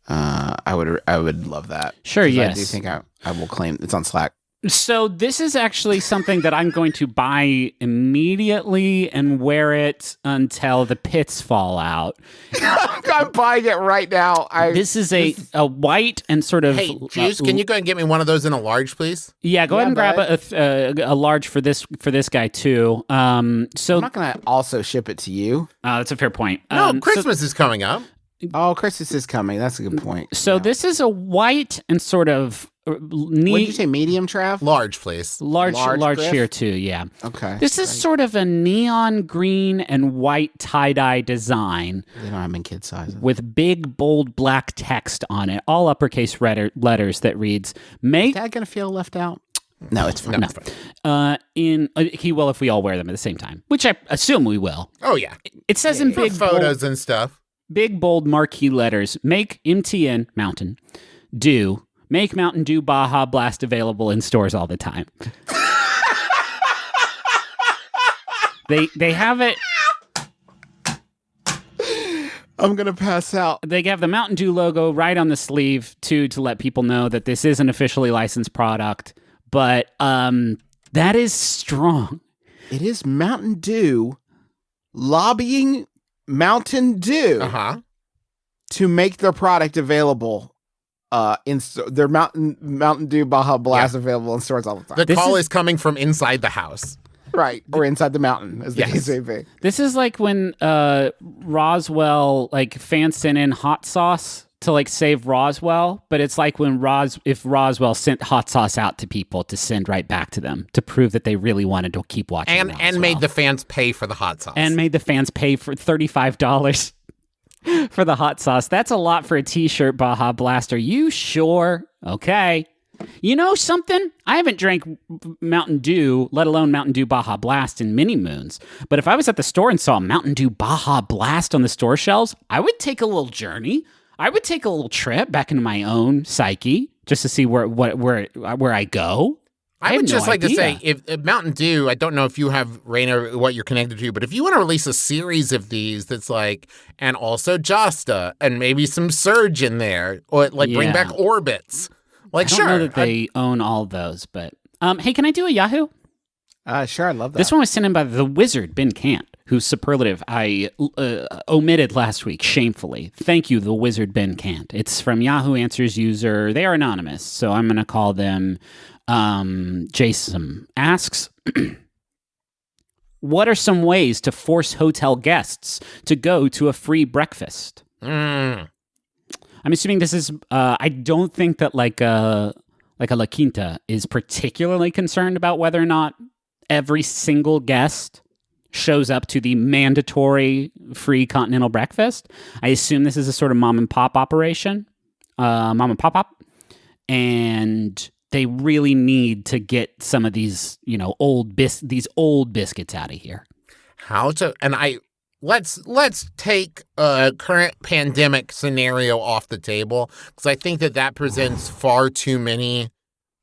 I would love that. Sure, 'Cause yes. I do think I will claim it's on Slack. So this is actually something that I'm going to buy immediately and wear it until the pits fall out. I'm buying it right now. This is a white and sort of... Hey, Juice, can you go and get me one of those in a large, please? Yeah, go ahead and grab a large for this guy too. So I'm not gonna also ship it to you. that's a fair point. No, Christmas is coming up. Oh, Christmas is coming. That's a good point. So Yeah. this is a white and sort of neat. What did you say? Medium, Trav? Large, please. Large Griff? here too, yeah. Okay. This is sort of a neon green and white tie-dye design They don't have them in kid sizes. with big, bold black text on it, all uppercase letters that reads, "Make..." Dad gonna feel left out? No, it's fine. No. He will if we all wear them at the same time, which I assume we will. Oh, yeah. It says in For big, photos and stuff. big, bold marquee letters, "Make MTN Mountain Dew. Make Mountain Dew Baja Blast available in stores all the time." They have it. I'm gonna pass out. They have the Mountain Dew logo right on the sleeve too, to let people know that this is an officially licensed product. But that is strong. It is Mountain Dew lobbying Mountain Dew Uh-huh. to make their product available. Their Mountain Dew Baja Blast available in stores all the time. The call is coming from inside the house. Right, or inside the mountain, as the Yes. case may be. This is like when Roswell fans sent in hot sauce to save Roswell, but it's like when if Roswell sent hot sauce out to people to send right back to them to prove that they really wanted to keep watching And Roswell. made the fans pay for the hot sauce. And made the fans pay for $35 for the hot sauce. That's a lot for a t-shirt, Baja Blast. Are you sure? Okay. You know something? I haven't drank Mountain Dew, let alone Mountain Dew Baja Blast, in many moons. But if I was at the store and saw Mountain Dew Baja Blast on the store shelves, I would take a little journey. I would take a little trip back into my own psyche just to see where I go. I have would no just like to idea. say, if Mountain Dew, I don't know if you have, Raina, what you're connected to, but if you want to release a series of these that's and also Josta, and maybe some Surge in there, or bring Yeah. back Orbits. I don't Sure. know that they own all those, but hey, can I do a Yahoo? Sure, I love that. This one was sent in by the wizard, Ben Cant, whose superlative I omitted last week, shamefully. Thank you, the wizard, Ben Cant. It's from Yahoo Answers user. They are anonymous, so I'm going to call them Jason. Asks, what are some ways to force hotel guests to go to a free breakfast? I'm assuming this is, I don't think that a La Quinta is particularly concerned about whether or not every single guest shows up to the mandatory free continental breakfast. I assume this is a sort of mom and pop operation, and they really need to get some of these, old biscuits out of here. Let's take a current pandemic scenario off the table, because I think that presents far too many,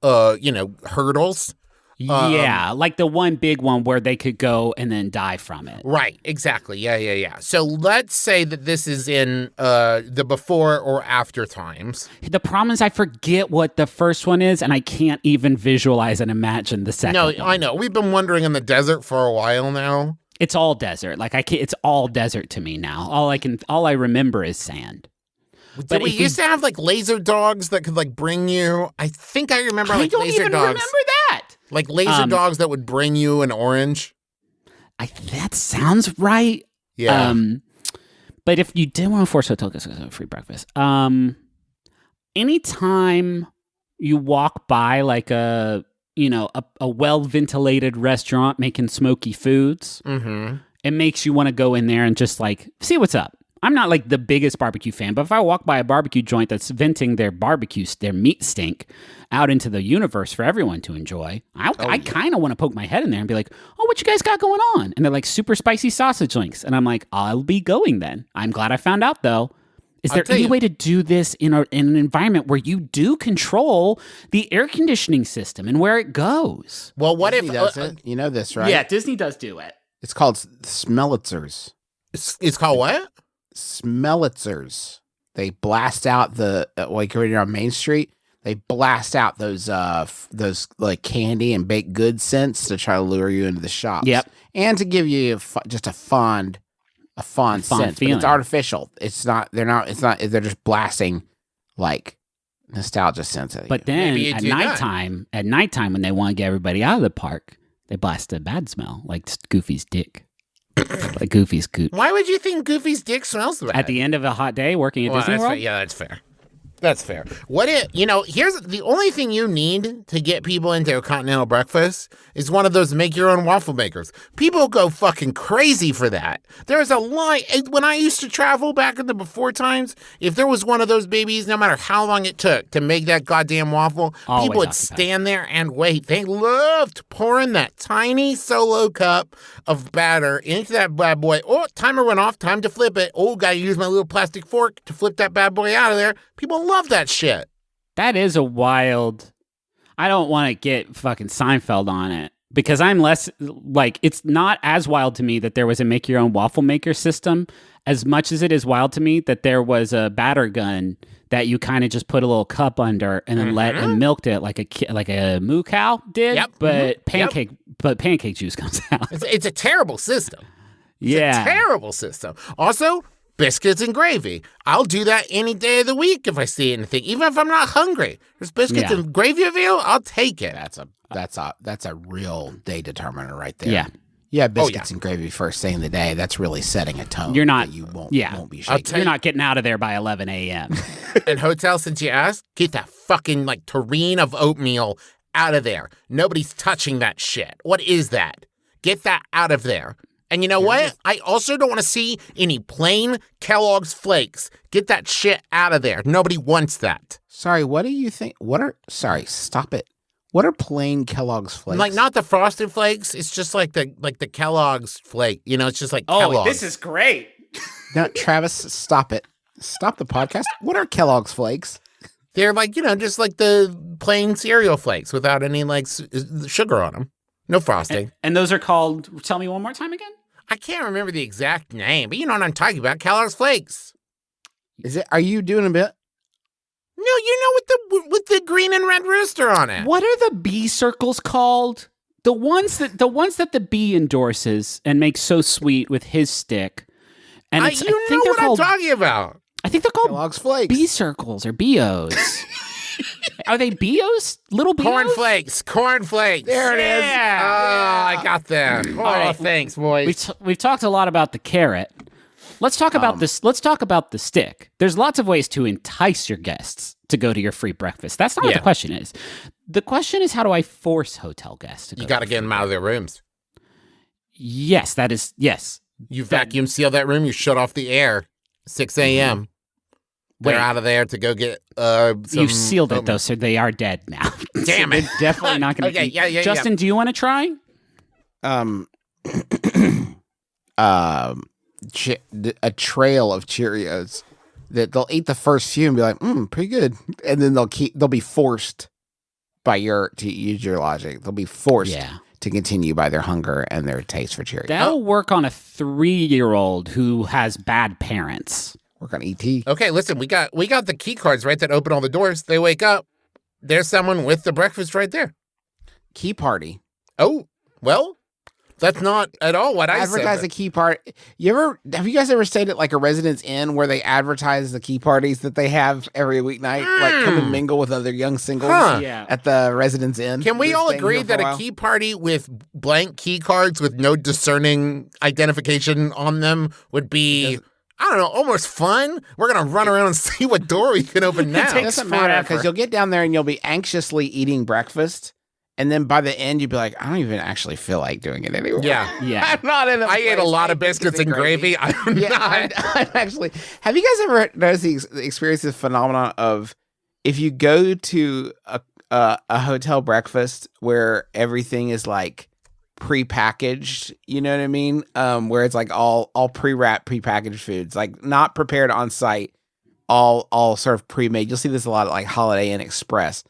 hurdles. Yeah, like the one big one where they could go and then die from it. Right, exactly. Yeah. So let's say that this is in the before or after times. The problem is I forget what the first one is, and I can't even visualize and imagine the second one. I know. We've been wandering in the desert for a while now. It's all desert. It's all desert to me now. All I remember is sand. But we used to have laser dogs that could bring you. I think I remember I don't laser even dogs. remember that. Like laser dogs that would bring you an orange. That sounds right. Yeah. But if you did want to force hotel guests to go to a free breakfast, anytime you walk by a well-ventilated restaurant making smoky foods, it makes you want to go in there and just see what's up. I'm not the biggest barbecue fan, but if I walk by a barbecue joint that's venting their meat stink out into the universe for everyone to enjoy, I kind of want to poke my head in there and be like, oh, what you guys got going on? And they're super spicy sausage links. And I'm like, I'll be going then. I'm glad I found out though. Is there any way to do this in an environment where you do control the air conditioning system and where it goes? Well, what Disney if does it? You know this, right? Yeah, Disney does do it. It's called Smellitzers. It's called what? Smellitzers. They blast out the like when you're on Main Street. They blast out those like candy and baked goods scents to try to lure you into the shops. Yep. And to give you just a fond sense. But feeling. it's artificial. It's not. They're not. It's not. They're just blasting like nostalgia sense. But then Maybe you at do that. nighttime, when they want to get everybody out of the park, they blast a bad smell, like Goofy's dick, like Goofy's coot. Why would you think Goofy's dick smells bad? At the end of a hot day working at Well, Disney that's World. fair. Yeah, that's fair. That's fair. Here's the only thing you need to get people into a continental breakfast is one of those make your own waffle makers. People go fucking crazy for that. There's a line. When I used to travel back in the before times, if there was one of those babies, no matter how long it took to make that goddamn waffle, Always people would occupied. stand there and wait. They loved pouring that tiny solo cup of batter into that bad boy. Oh, timer went off. Time to flip it. Oh, gotta use my little plastic fork to flip that bad boy out of there. People love that shit. That is a wild. I don't want to get fucking Seinfeld on it because I'm less like it's not as wild to me that there was a make your own waffle maker system as much as it is wild to me that there was a batter gun that you kind of just put a little cup under and then let and milked it like a moo cow did. Yep. But pancake juice comes out. It's a terrible system. Yeah. Terrible system. Also, biscuits and gravy. I'll do that any day of the week if I see anything, even if I'm not hungry. There's biscuits Yeah. and gravy available. I'll take it. That's a real day determiner right there. Yeah. Yeah, biscuits and gravy first thing of the day. That's really setting a tone. You're not- that you won't be I'll shaking. tell You're not getting out of there by 11 a.m. And hotel, since you asked, get that fucking like terrine of oatmeal out of there. Nobody's touching that shit. What is that? Get that out of there. And you know what? I also don't want to see any plain Kellogg's flakes. Get that shit out of there. Nobody wants that. Sorry, what do you think? Stop it. What are plain Kellogg's flakes? Like not the frosted flakes. It's just like the Kellogg's flake. You know, it's just like Kellogg's. great. No, Travis, stop it. Stop the podcast. What are Kellogg's flakes? They're like, just like the plain cereal flakes without any like sugar on them. No frosting. And those are called, tell me one more time again. I can't remember the exact name, but you know what I'm talking about. Kellogg's Flakes. Are you doing a bit? No, with the green and red rooster on it. What are the bee circles called? The ones that the bee endorses and makes so sweet with his stick. And I it's, think they're what called. I'm talking about. I think they're called Kellogg's flakes. bee circles or bios. Are they bios? Little bios? Cornflakes. There it is. Yeah. Oh, I got them. Oh, right. thanks, boys. We've talked a lot about the carrot. Let's talk about this. Let's talk about the stick. There's lots of ways to entice your guests to go to your free breakfast. That's not what the question is. The question is, how do I force hotel guests to go? You got to get them out of their rooms. Yes, that is yes. You vacuum seal that room. You shut off the air. 6 a.m. They're Wait. out of there to go get some You've sealed it oatmeal. though, so they are dead now. Damn it. They're definitely not going to. Okay, yeah. Justin, do you want to try? A trail of Cheerios that they'll eat the first few and be like, pretty good. And then they'll be forced to use your logic. They'll be forced to continue by their hunger and their taste for Cheerios. That'll work on a 3-year-old who has bad parents. Work on ET. Okay, listen, we got the key cards, right, that open all the doors. They wake up. There's someone with the breakfast right there. Key party. Oh, well, that's not at all what I Advertise a said. key party. Have you guys ever stayed at like a Residence Inn where they advertise the key parties that they have every weeknight? Like come and mingle with other young singles Yeah. at the Residence Inn. Can we They're all staying agree here for that a while. key party with blank key cards with no discerning identification on them would be, I don't know, almost fun? We're going to run around and see what door we can open now. It doesn't matter because you'll get down there and you'll be anxiously eating breakfast. And then by the end, you'd be like, I don't even actually feel like doing it anymore. Yeah. Yeah. I'm not in a I ate a place lot to of eat biscuits and gravy. I'm Yeah, not. I'm actually. Have you guys ever noticed the experience this phenomenon of if you go to a hotel breakfast where everything is like prepackaged, you know what I mean? Where it's like all pre-wrapped, prepackaged foods, like not prepared on site, all sort of pre-made. You'll see this a lot at like Holiday Inn Express.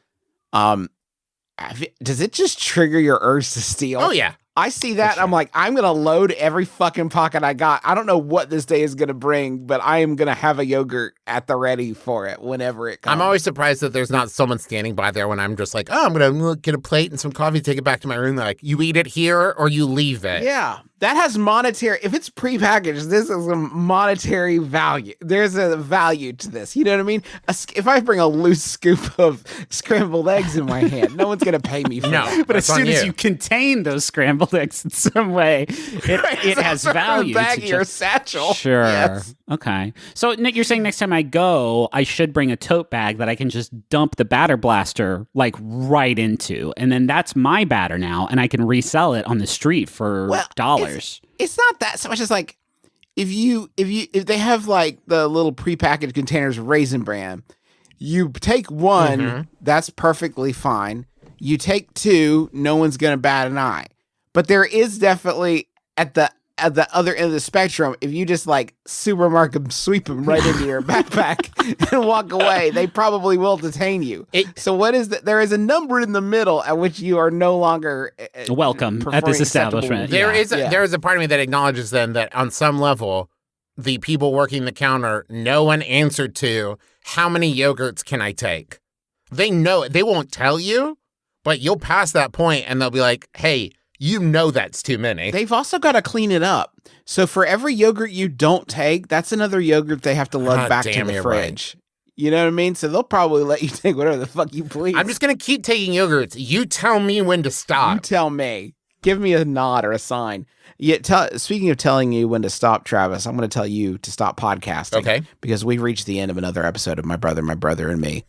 Does it just trigger your urge to steal? Oh, yeah. I see that. I'm like, I'm going to load every fucking pocket I got. I don't know what this day is going to bring, but I am going to have a yogurt at the ready for it whenever it comes. I'm always surprised that there's not someone standing by there when I'm just like, oh, I'm going to get a plate and some coffee, take it back to my room. They're like, you eat it here or you leave it. Yeah. That has monetary, if it's prepackaged, this is a monetary value. There's a value to this. You know what I mean? If I bring a loose scoop of scrambled eggs in my hand, no one's going to pay me for it. But as That's on soon as you. you contain those scrambled eggs in some way, it has value. Bag to of your just- satchel. Sure. Yes. Okay. So, Nick, you're saying next time I go, I should bring a tote bag that I can just dump the batter blaster like right into, and then that's my batter now, and I can resell it on the street for dollars. It's not that so much as like if they have like the little prepackaged containers of Raisin Bran, you take one, that's perfectly fine. You take two, no one's gonna bat an eye. But there is definitely at the other end of the spectrum, if you just like supermarket them, sweep them right into your backpack and walk away, they probably will detain you. So what is that? There is a number in the middle at which you are no longer Welcome at this performing acceptable- establishment. There Yeah. is a part of me that acknowledges then that on some level, the people working the counter know an answer to how many yogurts can I take. They know it. They won't tell you, but you'll pass that point and they'll be like, hey, you know that's too many. They've also got to clean it up. So for every yogurt you don't take, that's another yogurt they have to lug God back to damn, the you're fridge. You know what I mean? So they'll probably let you take whatever the fuck you please. I'm just going to keep taking yogurts. You tell me when to You stop. tell me. Give me a nod or a sign. Speaking of telling you when to stop, Travis, I'm going to tell you to stop podcasting. Okay. Because we've reached the end of another episode of My Brother and Me,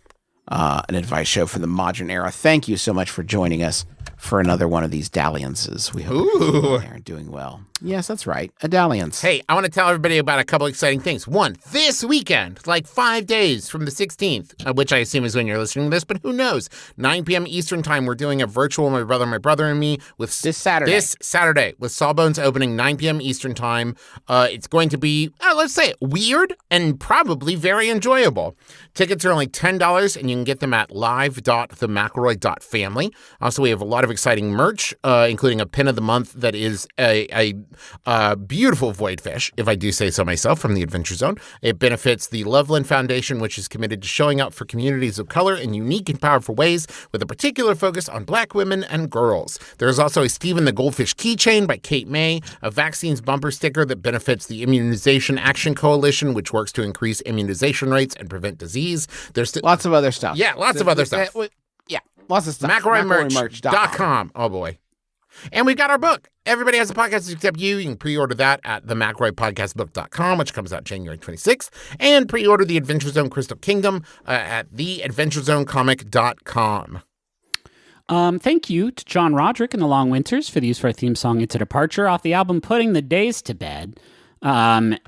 an advice show for the modern era. Thank you so much for joining us for another one of these dalliances. We hope you're there and doing well. Yes, that's right. A dalliance. Hey, I want to tell everybody about a couple exciting things. One, this weekend, like 5 days from the 16th, which I assume is when you're listening to this, but who knows? 9 p.m. Eastern time, we're doing a virtual My Brother and Me with This Saturday. This Saturday with Sawbones opening 9 p.m. Eastern time. It's going to be, let's say, weird and probably very enjoyable. Tickets are only $10, and you can get them at live.themcelroy.family. Also, we have a lot of exciting merch, including a pin of the month that is a beautiful void fish, if I do say so myself, from the Adventure Zone. It benefits the Loveland Foundation, which is committed to showing up for communities of color in unique and powerful ways, with a particular focus on Black women and girls. There's also a Stephen the Goldfish keychain by Kate May, a vaccines bumper sticker that benefits the Immunization Action Coalition, which works to increase immunization rates and prevent disease. There's Lots of other stuff. Yeah, lots of other stuff. Yeah, lots of stuff. McElroymerch.com. Oh, boy. And we've got our book. Everybody has a podcast except you. You can pre-order that at themcElroypodcastbook.com, which comes out January 26th. And pre-order the Adventure Zone Crystal Kingdom at theadventurezonecomic.com. Thank you to John Roderick and the Long Winters for the use of our theme song "Into Departure" off the album "Putting the Days to Bed." And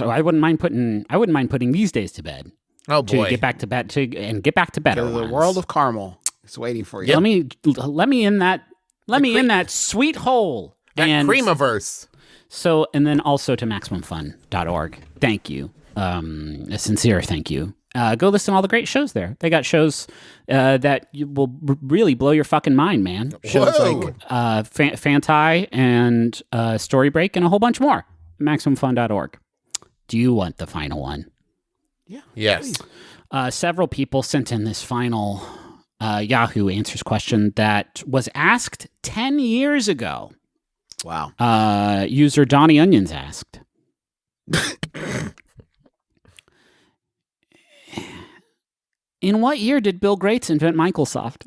I wouldn't mind putting these days to bed. Oh, boy. To get back to bed and get back to better The ones. world of caramel is waiting for you. Let me in that in that sweet hole. That and Kreme-averse. So, and then also to MaximumFun.org. Thank you. A sincere thank you. Go listen to all the great shows there. They got shows that will really blow your fucking mind, man. Shows like Fantai and Story Break and a whole bunch more. MaximumFun.org. Do you want the final one? Yeah. Yes. Several people sent in this final Yahoo Answers question that was asked 10 years ago. Wow. User Donnie Onions asked, in what year did Bill Gates invent Microsoft?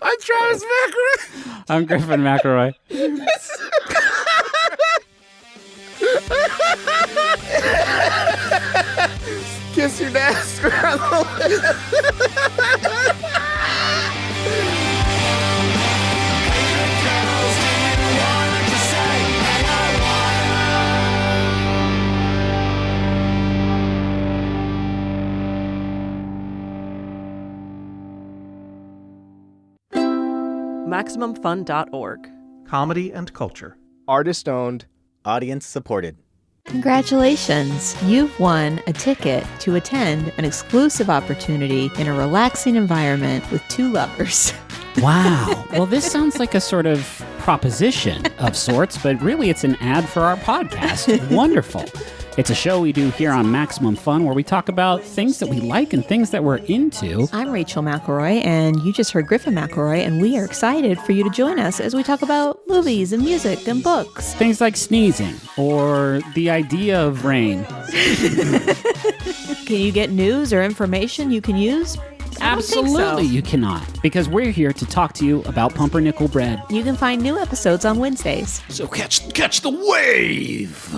I'm Travis McElroy. I'm Griffin McElroy. Kiss your desk around the MaximumFun.org. Comedy and culture. Artist owned. Audience supported. Congratulations! You've won a ticket to attend an exclusive opportunity in a relaxing environment with two lovers. Wow. Well, this sounds like a sort of proposition of sorts, but really it's an ad for our podcast. Wonderful. It's a show we do here on Maximum Fun where we talk about things that we like and things that we're into. I'm Rachel McElroy, and you just heard Griffin McElroy, and we are excited for you to join us as we talk about movies and music and books. Things like sneezing or the idea of rain. Can you get news or information you can use? I don't think so. Absolutely you cannot, because we're here to talk to you about pumpernickel bread. You can find new episodes on Wednesdays. So catch the wave.